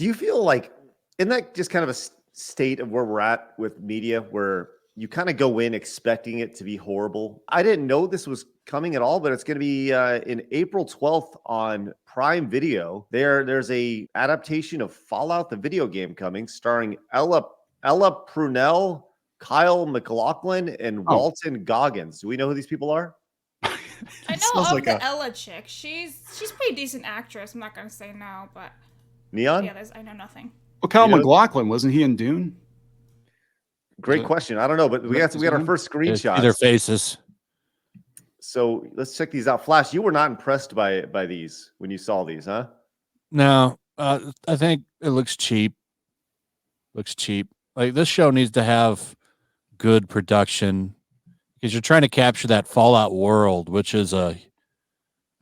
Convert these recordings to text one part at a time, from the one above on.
Do you feel like, isn't that just kind of a state of where we're at with media where you kind of go in expecting it to be horrible? I didn't know this was coming at all, but it's going to be in April 12th on Prime Video. There's a adaptation of Fallout, the video game, coming, starring Ella Prunell, Kyle MacLachlan, and Oh, Walton Goggins. Do we know who these people are? I it smells know of like the a Ella chick. She's pretty decent actress. I'm not gonna say no, but Neon? yeah, there's I know nothing. well, Kyle You know, MacLachlan, wasn't he in Dune? great question. I don't know, but we got our first See their screenshots. faces. So let's check these out. Flash, you were not impressed by these when you saw these, huh? No, I think it looks cheap. Looks cheap. Like this show needs to have good production because you're trying to capture that Fallout world, which is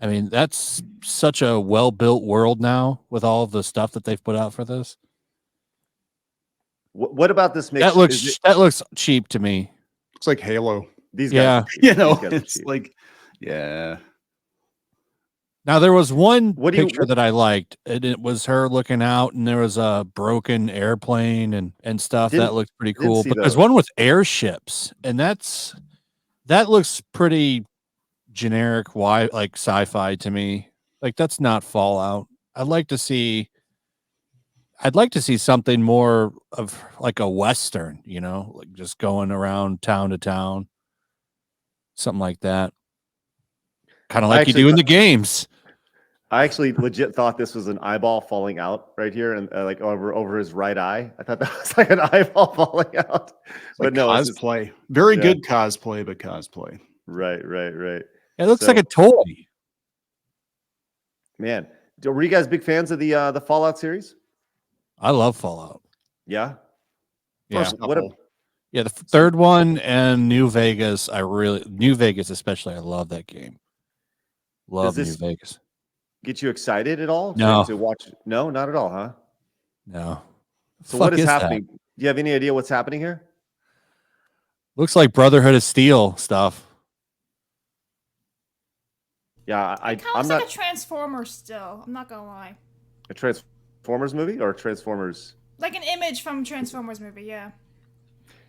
I mean, that's such a well-built world now with all of the stuff that they've put out for this. What about this mix? That looks cheap to me. Looks like Halo. These Yeah. guys, You know, these guys are it's cheap. like, yeah. Now there was one What do you- picture that I liked, and it was her looking out, and there was a broken airplane and stuff that looked pretty cool. see But there's those. one with airships, and that looks pretty generic. Why like sci-fi to me? Like that's not Fallout. I'd like to see something more of like a Western, you know, like just going around town to town, something like that. Kind of like you do in the games. I actually legit thought this was an eyeball falling out right here, and like over his right eye. I thought that was like an eyeball falling out, It's like but no, it's just- cosplay. Very yeah. good cosplay, but cosplay. right. It looks So- like a toy. Man, were you guys big fans of the Fallout series? I love Fallout. Yeah. Yeah. First What a- couple. Yeah, the third one and New Vegas, New Vegas especially, I love that game. Love New this- Vegas. Get you excited at all? No. To watch? No, not at all, huh? No. So Fuck what is that? happening? Do you have any idea what's happening here? Looks like Brotherhood of Steel stuff. Yeah, It kind I'm of not like a Transformer still. I'm not gonna lie. a Transformers movie or Transformers. Like an image from Transformers movie, yeah.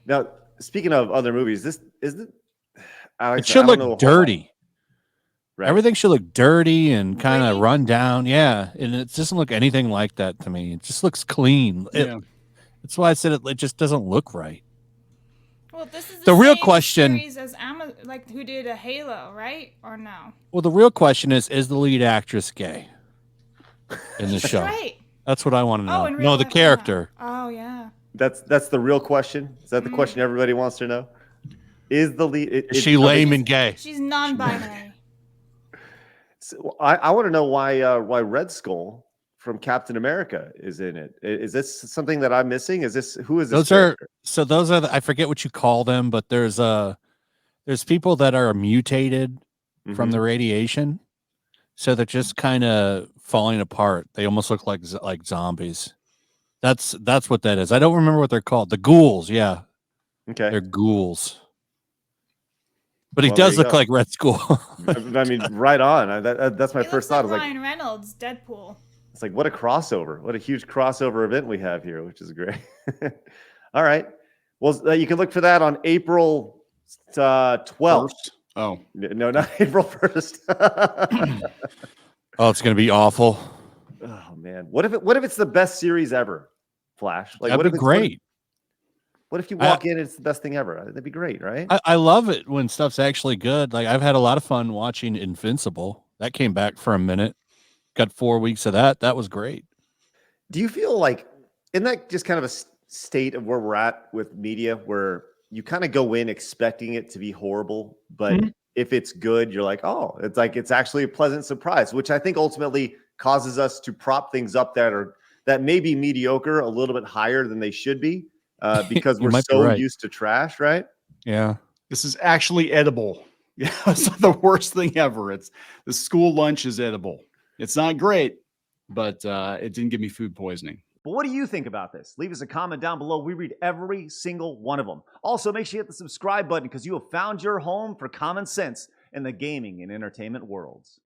Now, speaking of other movies, this isn't. It should look dirty. Right. Everything should look dirty and kind of Gritty. run down. Yeah, and it doesn't look anything like that to me. It just looks clean. Yeah. That's why I said it just doesn't look right. Well, this is The real same question- series as like who did a Halo, right? Or no? Well, the real question is the lead actress gay in the show? Right. That's what I want to know. Oh, in real No, the life, character. Yeah. Oh yeah. That's the real question. Is that the question everybody wants to know? Is the lead? Is she lame and gay? She's non-binary. So I want to know why Red Skull from Captain America is in it. Is this something that I'm missing? Is this who is this? Those are I forget what you call them, but there's people that are mutated from the radiation, so they're just kind of falling apart. They almost look like zombies. That's what that is. I don't remember what they're called. The ghouls, yeah, Okay. they're ghouls. But he Well, there does you look go. like Red Skull. I mean, right on. That's my He first looks thought. like Is like Ryan Reynolds, Deadpool. it's like what a crossover! What a huge crossover event we have here, which is great. All right. Well, you can look for that on April 12th. First. Oh, No, not April 1st. Oh, it's gonna be awful. Oh man, what if it's the best series ever? Flash, like That'd what be if it's great. What if you walk in and it's the best thing ever? That'd be great, right? I love it when stuff's actually good. Like I've had a lot of fun watching Invincible. That came back for a minute. Got 4 weeks of that. That was great. Do you feel like, isn't that just kind of a state of where we're at with media where you kind of go in expecting it to be horrible, but if it's good, you're like, oh, it's actually a pleasant surprise, which I think ultimately causes us to prop things up that may be mediocre a little bit higher than they should be because You we're might be so right. used to trash, right? Yeah. this is actually edible. Yeah, it's not the worst thing ever. It's the school lunch is edible. It's not great, but it didn't give me food poisoning. But what do you think about this? Leave us a comment down below. We read every single one of them. Also, make sure you hit the subscribe button because you have found your home for common sense in the gaming and entertainment worlds.